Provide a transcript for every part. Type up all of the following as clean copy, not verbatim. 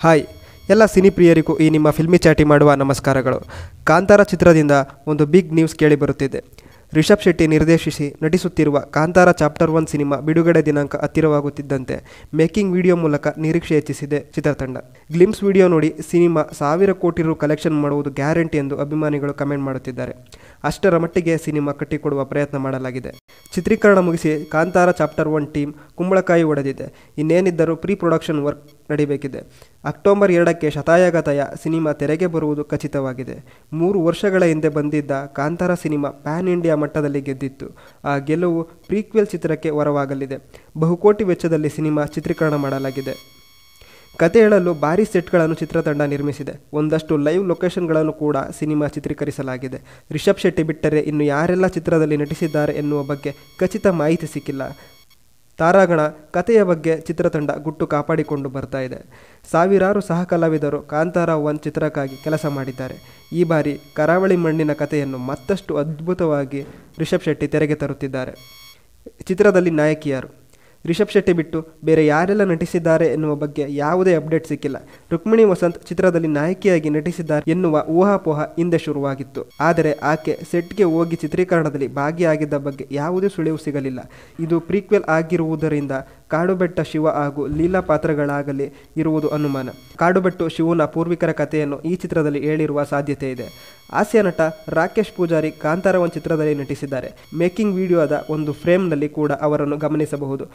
Hi ಎಲ್ಲ cine ಪ್ರಿಯರಿಗೂ ಈ ನಿಮ್ಮ ಫಿಲ್ಮಿ ಚಾಟಿ ಮಾಡುವ ನಮಸ್ಕಾರಗಳು. ಕಾಂತಾರ ಚಿತ್ರದಿಂದ ಒಂದು ಬಿಗ್ ನ್ಯೂಸ್ ಕೇಳಿ ಬರುತ್ತಿದೆ. ರಿಷಬ್ ಶೆಟ್ಟಿ ನಿರ್ದೇಶಿಸಿ ನಟಿಸುತ್ತಿರುವ ಕಾಂತಾರ ಚಾಪ್ಟರ್ 1 ಸಿನಿಮಾ ಬಿಡುಗಡೆ ದಿನಾಂಕ ಹತ್ತಿರವಾಗುತ್ತಿದ್ದಂತೆ ಮೇಕಿಂಗ್ ವಿಡಿಯೋ ಮೂಲಕ ನಿರೀಕ್ಷೆ ಹೆಚ್ಚಿಸಿದೆ ಚಿತ್ರತಂಡ. ಗ್ಲಿಮ್ಸ್ ವಿಡಿಯೋ ನೋಡಿ ಸಿನಿಮಾ 1000 ಕೋಟಿ ರು ಕಲೆಕ್ಷನ್ ಮಾಡುವುದು ಗ್ಯಾರಂಟಿ ಎಂದು ಅಭಿಮಾನಿಗಳು ಕಮೆಂಟ್ ಮಾಡುತ್ತಿದ್ದಾರೆ. ಅಷ್ಟರ ಮಟ್ಟಿಗೆ ಸಿನಿಮಾ ಕಟ್ಟಿಕೊಡುವ ಪ್ರಯತ್ನ ಮಾಡಲಾಗಿದೆ. ಚಿತ್ರೀಕರಣ ಮುಗಿಸಿ ಕಾಂತಾರ ಚಾಪ್ಟರ್ 1 ಟೀಮ್ ಕುಂಬಳಕಾಯಿ ಹೊಡೆದಿದೆ. ಇನ್ನೇನಿದ್ದರೂ ಪ್ರೀ ಪ್ರೊಡಕ್ಷನ್ ವರ್ಕ್ ನಡೀಬೇಕಿದೆ. ಅಕ್ಟೋಬರ್ 2ಕ್ಕೆ ಶತಾಯಗತಾಯ ಸಿನಿಮಾ ತೆರೆಗೆ ಬರುವುದು ಖಚಿತವಾಗಿದೆ. 3 ವರ್ಷಗಳ ಹಿಂದೆ ಬಂದಿದ್ದ ಕಾಂತಾರ ಸಿನಿಮಾ ಪ್ಯಾನ್ ಇಂಡಿಯಾ ಮಟ್ಟದಲ್ಲಿ ಗೆದ್ದಿತ್ತು. ಆ ಗೆಲುವು ಪ್ರೀಕ್ವೆಲ್ ಚಿತ್ರಕ್ಕೆ ವರವಾಗಲಿದೆ. ಬಹುಕೋಟಿ ವೆಚ್ಚದಲ್ಲಿ ಸಿನಿಮಾ ಚಿತ್ರೀಕರಣ ಮಾಡಲಾಗಿದೆ. ಕತೆ ಹೇಳಲು ಭಾರೀ ಸೆಟ್ಗಳನ್ನು ಚಿತ್ರತಂಡ ನಿರ್ಮಿಸಿದೆ. ಒಂದಷ್ಟು ಲೈವ್ ಲೊಕೇಶನ್ಗಳನ್ನು ಕೂಡ ಸಿನಿಮಾ ಚಿತ್ರೀಕರಿಸಲಾಗಿದೆ. ರಿಷಬ್ ಶೆಟ್ಟಿ ಬಿಟ್ಟರೆ ಇನ್ನು ಯಾರೆಲ್ಲ ಚಿತ್ರದಲ್ಲಿ ನಟಿಸಿದ್ದಾರೆ ಎನ್ನುವ ಬಗ್ಗೆ ಖಚಿತ ಮಾಹಿತಿ ಸಿಕ್ಕಿಲ್ಲ. ತಾರಾಗಣ ಕಥೆಯ ಬಗ್ಗೆ ಚಿತ್ರತಂಡ ಗುಟ್ಟು ಕಾಪಾಡಿಕೊಂಡು ಬರ್ತಾ ಇದೆ. ಸಾವಿರಾರು ಸಹ ಕಲಾವಿದರು ಕಾಂತಾರ 1 ಚಿತ್ರಕ್ಕಾಗಿ ಕೆಲಸ ಮಾಡಿದ್ದಾರೆ. ಈ ಬಾರಿ ಕರಾವಳಿ ಮಣ್ಣಿನ ಕಥೆಯನ್ನು ಮತ್ತಷ್ಟು ಅದ್ಭುತವಾಗಿ ರಿಷಬ್ ಶೆಟ್ಟಿ ತೆರೆಗೆ ತರುತ್ತಿದ್ದಾರೆ. ಚಿತ್ರದಲ್ಲಿ ನಾಯಕಿ ಯಾರು? ರಿಷಬ್ ಶೆಟ್ಟಿ ಬಿಟ್ಟು ಬೇರೆ ಯಾರೆಲ್ಲ ನಟಿಸಿದ್ದಾರೆ ಎನ್ನುವ ಬಗ್ಗೆ ಯಾವುದೇ ಅಪ್ಡೇಟ್ ಸಿಕ್ಕಿಲ್ಲ. ರುಕ್ಮಿಣಿ ವಸಂತ್ ಚಿತ್ರದಲ್ಲಿ ನಾಯಕಿಯಾಗಿ ನಟಿಸಿದ್ದಾರೆ ಎನ್ನುವ ಊಹಾಪೋಹ ಹಿಂದೆ ಶುರುವಾಗಿತ್ತು. ಆದರೆ ಆಕೆ ಸೆಟ್ಗೆ ಹೋಗಿ ಚಿತ್ರೀಕರಣದಲ್ಲಿ ಭಾಗಿಯಾಗಿದ್ದ ಬಗ್ಗೆ ಯಾವುದೇ ಸುಳಿವು ಸಿಗಲಿಲ್ಲ. ಇದು ಪ್ರೀಕ್ವೆಲ್ ಆಗಿರುವುದರಿಂದ ಕಾಡುಬೆಟ್ಟ ಶಿವ ಹಾಗೂ ಲೀಲಾ ಪಾತ್ರಗಳಾಗಲಿ ಇರುವುದು ಅನುಮಾನ. ಕಾಡುಬೆಟ್ಟು ಶಿವನ ಪೂರ್ವಿಕರ ಕಥೆಯನ್ನು ಈ ಚಿತ್ರದಲ್ಲಿ ಹೇಳಿರುವ ಸಾಧ್ಯತೆ ಇದೆ. ಹಾಸ್ಯ ನಟ ರಾಕೇಶ್ ಪೂಜಾರಿ ಕಾಂತಾರ 1 ಚಿತ್ರದಲ್ಲಿ ನಟಿಸಿದ್ದಾರೆ. ಮೇಕಿಂಗ್ ವಿಡಿಯೋದ ಒಂದು ಫ್ರೇಮ್ನಲ್ಲಿ ಕೂಡ ಅವರನ್ನು ಗಮನಿಸಬಹುದು.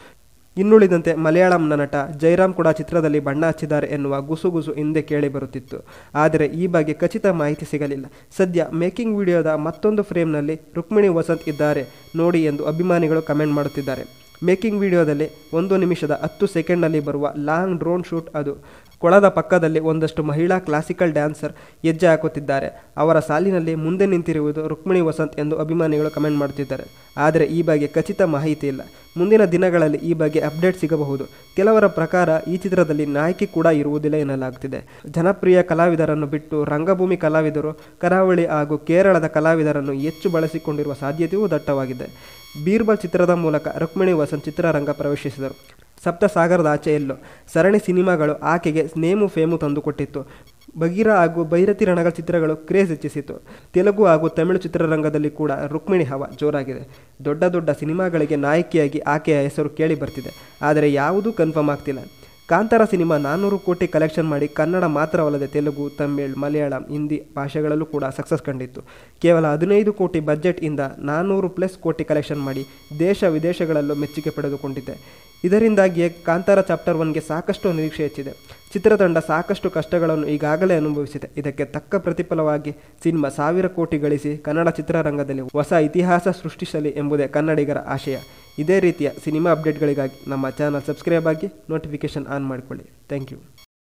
ಇನ್ನುಳಿದಂತೆ ಮಲಯಾಳಂನ ನಟ ಜೈರಾಮ್ ಕೂಡ ಚಿತ್ರದಲ್ಲಿ ಬಣ್ಣ ಹಚ್ಚಿದ್ದಾರೆ ಎನ್ನುವ ಗುಸುಗುಸು ಹಿಂದೆ ಕೇಳಿ ಬರುತ್ತಿತ್ತು. ಆದರೆ ಈ ಬಗ್ಗೆ ಖಚಿತ ಮಾಹಿತಿ ಸಿಗಲಿಲ್ಲ. ಸದ್ಯ ಮೇಕಿಂಗ್ ವಿಡಿಯೋದ ಮತ್ತೊಂದು ಫ್ರೇಮ್ನಲ್ಲಿ ರುಕ್ಮಿಣಿ ವಸಂತ್ ಇದ್ದಾರೆ ನೋಡಿ ಎಂದು ಅಭಿಮಾನಿಗಳು ಕಮೆಂಟ್ ಮಾಡುತ್ತಿದ್ದಾರೆ. ಮೇಕಿಂಗ್ ವಿಡಿಯೋದಲ್ಲಿ 1 ನಿಮಿಷದ 10 ಸೆಕೆಂಡ್ನಲ್ಲಿ ಬರುವ ಲಾಂಗ್ ಡ್ರೋನ್ ಶೂಟ್ ಅದು. ಕೊಳದ ಪಕ್ಕದಲ್ಲಿ ಒಂದಷ್ಟು ಮಹಿಳಾ ಕ್ಲಾಸಿಕಲ್ ಡ್ಯಾನ್ಸರ್ ಹೆಜ್ಜೆ ಹಾಕುತ್ತಿದ್ದಾರೆ. ಅವರ ಸಾಲಿನಲ್ಲಿ ಮುಂದೆ ನಿಂತಿರುವುದು ರುಕ್ಮಿಣಿ ವಸಂತ್ ಎಂದು ಅಭಿಮಾನಿಗಳು ಕಮೆಂಟ್ ಮಾಡುತ್ತಿದ್ದಾರೆ. ಆದರೆ ಈ ಬಗ್ಗೆ ಖಚಿತ ಮಾಹಿತಿ ಇಲ್ಲ. ಮುಂದಿನ ದಿನಗಳಲ್ಲಿ ಈ ಬಗ್ಗೆ ಅಪ್ಡೇಟ್ ಸಿಗಬಹುದು. ಕೆಲವರ ಪ್ರಕಾರ ಈ ಚಿತ್ರದಲ್ಲಿ ನಾಯಕಿ ಕೂಡ ಇರುವುದಿಲ್ಲ ಎನ್ನಲಾಗುತ್ತಿದೆ. ಜನಪ್ರಿಯ ಕಲಾವಿದರನ್ನು ಬಿಟ್ಟು ರಂಗಭೂಮಿ ಕಲಾವಿದರು ಕರಾವಳಿ ಹಾಗೂ ಕೇರಳದ ಕಲಾವಿದರನ್ನು ಹೆಚ್ಚು ಬಳಸಿಕೊಂಡಿರುವ ಸಾಧ್ಯತೆಯೂ ದಟ್ಟವಾಗಿದೆ. ಬೀರ್ಬಲ್ ಚಿತ್ರದ ಮೂಲಕ ರುಕ್ಮಿಣಿ ವಸಂತ್ ಚಿತ್ರರಂಗ ಪ್ರವೇಶಿಸಿದರು. ಸಪ್ತಸಾಗರದ ಆಚೆ ಎಲ್ಲೋ ಸರಣಿ ಸಿನಿಮಾಗಳು ಆಕೆಗೆ ನೇಮು ಫೇಮು ತಂದುಕೊಟ್ಟಿತ್ತು. ಬಗೀರ ಹಾಗೂ ಭೈರತಿ ರಣಗಳ ಚಿತ್ರಗಳು ಕ್ರೇಜ್ ಹೆಚ್ಚಿಸಿತು. ತೆಲುಗು ಹಾಗೂ ತಮಿಳು ಚಿತ್ರರಂಗದಲ್ಲಿ ಕೂಡ ರುಕ್ಮಿಣಿ ಹವಾ ಜೋರಾಗಿದೆ. ದೊಡ್ಡ ದೊಡ್ಡ ಸಿನಿಮಾಗಳಿಗೆ ನಾಯಕಿಯಾಗಿ ಆಕೆಯ ಹೆಸರು ಕೇಳಿ ಬರ್ತಿದೆ. ಆದರೆ ಯಾವುದೂ ಕನ್ಫರ್ಮ್ ಆಗ್ತಿಲ್ಲ. ಕಾಂತಾರ ಸಿನಿಮಾ 400 ಕೋಟಿ ಕಲೆಕ್ಷನ್ ಮಾಡಿ ಕನ್ನಡ ಮಾತ್ರವಲ್ಲದೆ ತೆಲುಗು, ತಮಿಳ್, ಮಲಯಾಳಂ, ಹಿಂದಿ ಭಾಷೆಗಳಲ್ಲೂ ಕೂಡ ಸಕ್ಸಸ್ ಕಂಡಿತ್ತು. ಕೇವಲ 15 ಕೋಟಿ ಬಜೆಟ್ ಇಂದ 400+ ಕೋಟಿ ಕಲೆಕ್ಷನ್ ಮಾಡಿ ದೇಶ ವಿದೇಶಗಳಲ್ಲೂ ಮೆಚ್ಚುಗೆ ಪಡೆದುಕೊಂಡಿದೆ. ಇದರಿಂದಾಗಿಯೇ ಕಾಂತಾರ ಚಾಪ್ಟರ್ 1ಗೆ ಸಾಕಷ್ಟು ನಿರೀಕ್ಷೆ ಹೆಚ್ಚಿದೆ. ಚಿತ್ರತಂಡ ಸಾಕಷ್ಟು ಕಷ್ಟಗಳನ್ನು ಈಗಾಗಲೇ ಅನುಭವಿಸಿದೆ. ಇದಕ್ಕೆ ತಕ್ಕ ಪ್ರತಿಫಲವಾಗಿ ಸಿನಿಮಾ 1000 ಕೋಟಿ ಗಳಿಸಿ ಕನ್ನಡ ಚಿತ್ರರಂಗದಲ್ಲಿ ಹೊಸ ಇತಿಹಾಸ ಸೃಷ್ಟಿಸಲಿ ಎಂಬುದೇ ಕನ್ನಡಿಗರ ಆಶಯ. ಇದೇ ರೀತಿಯ ಸಿನಿಮಾ ಅಪ್ಡೇಟ್ಗಳಿಗಾಗಿ ನಮ್ಮ ಚಾನಲ್ ಸಬ್ಸ್ಕ್ರೈಬ್ ಆಗಿ ನೋಟಿಫಿಕೇಷನ್ ಆನ್ ಮಾಡಿಕೊಳ್ಳಿ. Thank you.